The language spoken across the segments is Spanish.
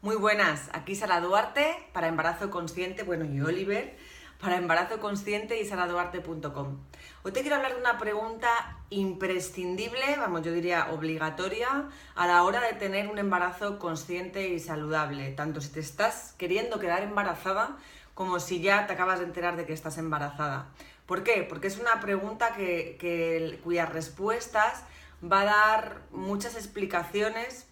Muy buenas, aquí Sara Duarte para Embarazo Consciente, y Oliver para Embarazo Consciente y saraduarte.com. Hoy te quiero hablar de una pregunta imprescindible, yo diría obligatoria, a la hora de tener un embarazo consciente y saludable, tanto si te estás queriendo quedar embarazada como si ya te acabas de enterar de que estás embarazada. ¿Por qué? Porque es una pregunta cuyas respuestas va a dar muchas explicaciones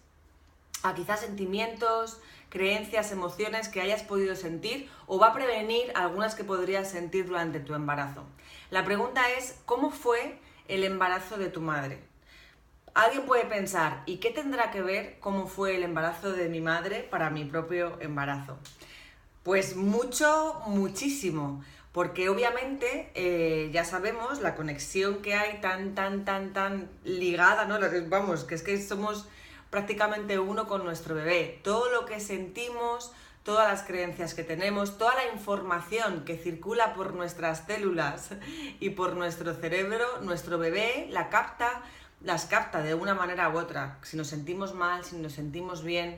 a quizás sentimientos, creencias, emociones que hayas podido sentir o va a prevenir algunas que podrías sentir durante tu embarazo. La pregunta es, ¿cómo fue el embarazo de tu madre? Alguien puede pensar, ¿y qué tendrá que ver cómo fue el embarazo de mi madre para mi propio embarazo? Pues muchísimo, porque obviamente ya sabemos la conexión que hay tan ligada, ¿no? Que es que somos prácticamente uno con nuestro bebé. Todo lo que sentimos, todas las creencias que tenemos, toda la información que circula por nuestras células y por nuestro cerebro, nuestro bebé las capta de una manera u otra. Si nos sentimos mal, si nos sentimos bien.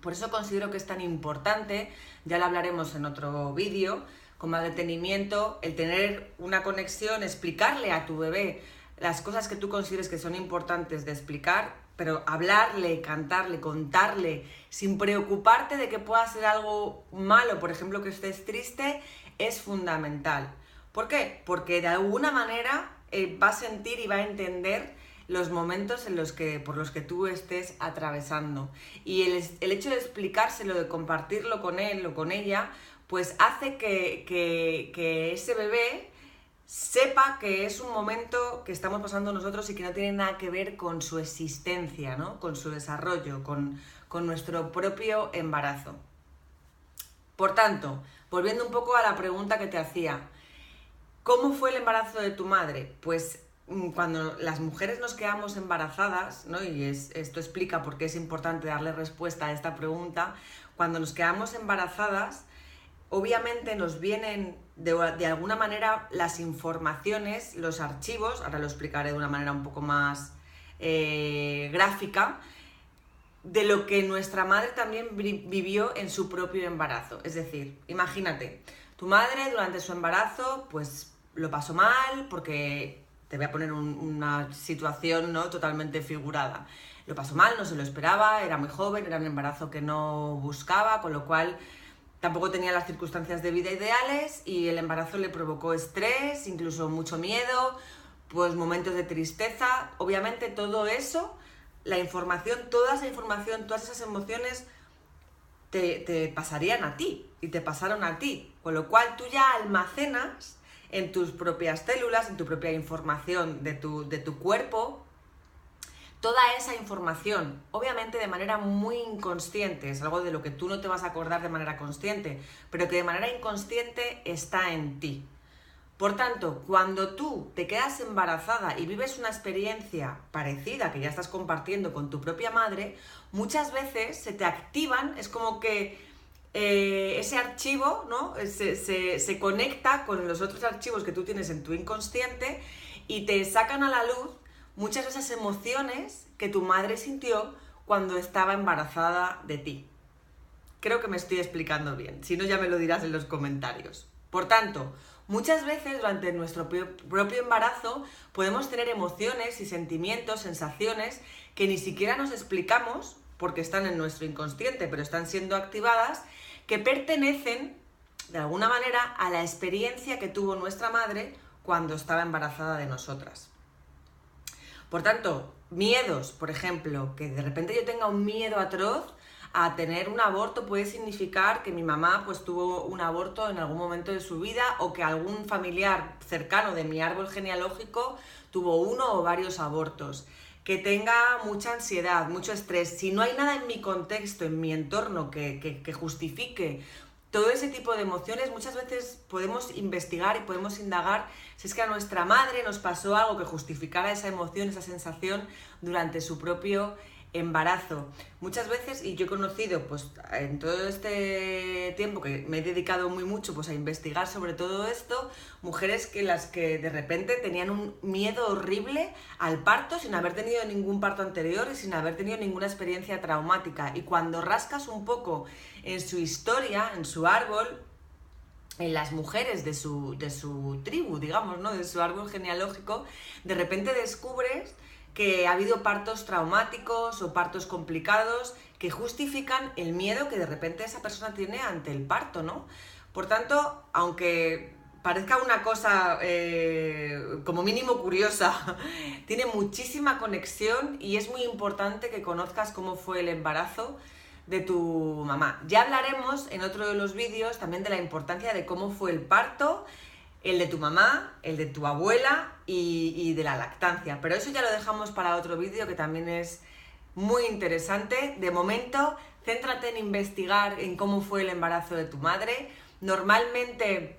Por eso considero que es tan importante, ya lo hablaremos en otro vídeo, con más detenimiento, el tener una conexión, explicarle a tu bebé las cosas que tú consideres que son importantes de explicar, pero hablarle, cantarle, contarle, sin preocuparte de que pueda ser algo malo, por ejemplo, que estés triste, es fundamental. ¿Por qué? Porque de alguna manera va a sentir y va a entender los momentos por los que tú estés atravesando. Y el hecho de explicárselo, de compartirlo con él o con ella, pues hace que ese bebé sepa que es un momento que estamos pasando nosotros y que no tiene nada que ver con su existencia, ¿no? Con su desarrollo, con nuestro propio embarazo. Por tanto, volviendo un poco a la pregunta que te hacía, ¿cómo fue el embarazo de tu madre? Pues cuando las mujeres nos quedamos embarazadas, ¿no? Esto explica por qué es importante darle respuesta a esta pregunta, cuando nos quedamos embarazadas, obviamente nos vienen de alguna manera las informaciones, los archivos, ahora lo explicaré de una manera un poco más gráfica, de lo que nuestra madre también vivió en su propio embarazo. Es decir, imagínate, tu madre durante su embarazo pues lo pasó mal porque te voy a poner una situación, ¿no?, totalmente figurada. Lo pasó mal, no se lo esperaba, era muy joven, era un embarazo que no buscaba, con lo cual tampoco tenía las circunstancias de vida ideales y el embarazo le provocó estrés, incluso mucho miedo, pues momentos de tristeza. Obviamente todo eso, toda esa información, todas esas emociones te pasarían a ti y te pasaron a ti, con lo cual tú ya almacenas en tus propias células, en tu propia información de tu cuerpo, toda esa información, obviamente de manera muy inconsciente, es algo de lo que tú no te vas a acordar de manera consciente, pero que de manera inconsciente está en ti. Por tanto, cuando tú te quedas embarazada y vives una experiencia parecida que ya estás compartiendo con tu propia madre, muchas veces se te activan, es como que ese archivo, ¿no?, se conecta con los otros archivos que tú tienes en tu inconsciente y te sacan a la luz muchas de esas emociones que tu madre sintió cuando estaba embarazada de ti. Creo que me estoy explicando bien, si no ya me lo dirás en los comentarios. Por tanto, muchas veces durante nuestro propio embarazo podemos tener emociones y sentimientos, sensaciones que ni siquiera nos explicamos porque están en nuestro inconsciente, pero están siendo activadas, que pertenecen de alguna manera a la experiencia que tuvo nuestra madre cuando estaba embarazada de nosotras. Por tanto, miedos, por ejemplo, que de repente yo tenga un miedo atroz a tener un aborto puede significar que mi mamá pues tuvo un aborto en algún momento de su vida o que algún familiar cercano de mi árbol genealógico tuvo uno o varios abortos. Que tenga mucha ansiedad, mucho estrés. Si no hay nada en mi contexto, en mi entorno que justifique todo ese tipo de emociones, muchas veces podemos investigar y podemos indagar si es que a nuestra madre nos pasó algo que justificara esa emoción, esa sensación durante su propio embarazo. Muchas veces, y yo he conocido pues en todo este tiempo que me he dedicado muy mucho pues a investigar sobre todo esto, mujeres que las que de repente tenían un miedo horrible al parto sin haber tenido ningún parto anterior y sin haber tenido ninguna experiencia traumática. Y cuando rascas un poco en su historia, en su árbol, en las mujeres de su tribu, digamos, ¿no? De su árbol genealógico, de repente descubres que ha habido partos traumáticos o partos complicados que justifican el miedo que de repente esa persona tiene ante el parto, ¿no? Por tanto, aunque parezca una cosa como mínimo curiosa, tiene muchísima conexión y es muy importante que conozcas cómo fue el embarazo de tu mamá. Ya hablaremos en otro de los vídeos también de la importancia de cómo fue el parto, el de tu mamá, el de tu abuela y de la lactancia. Pero eso ya lo dejamos para otro vídeo que también es muy interesante. De momento, céntrate en investigar en cómo fue el embarazo de tu madre. Normalmente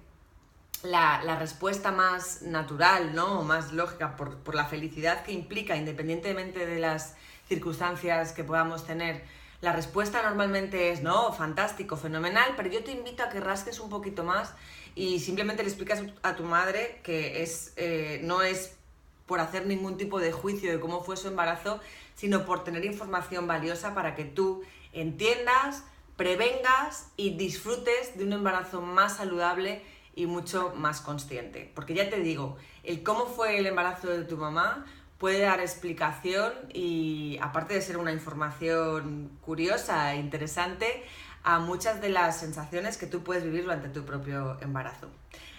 la respuesta más natural, ¿no? O más lógica por la felicidad que implica, independientemente de las circunstancias que podamos tener, la respuesta normalmente es, no, fantástico, fenomenal, pero yo te invito a que rasques un poquito más y simplemente le explicas a tu madre que no es por hacer ningún tipo de juicio de cómo fue su embarazo, sino por tener información valiosa para que tú entiendas, prevengas y disfrutes de un embarazo más saludable y mucho más consciente. Porque ya te digo, el cómo fue el embarazo de tu mamá puede dar explicación y, aparte de ser una información curiosa e interesante, a muchas de las sensaciones que tú puedes vivir durante tu propio embarazo.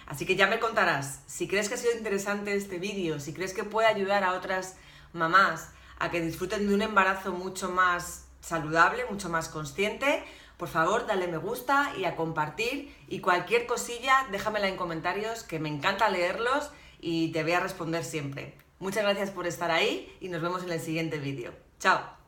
Así que ya me contarás, si crees que ha sido interesante este vídeo, si crees que puede ayudar a otras mamás a que disfruten de un embarazo mucho más saludable, mucho más consciente, por favor dale me gusta y a compartir, y cualquier cosilla déjamela en comentarios, que me encanta leerlos y te voy a responder siempre. Muchas gracias por estar ahí y nos vemos en el siguiente vídeo. ¡Chao!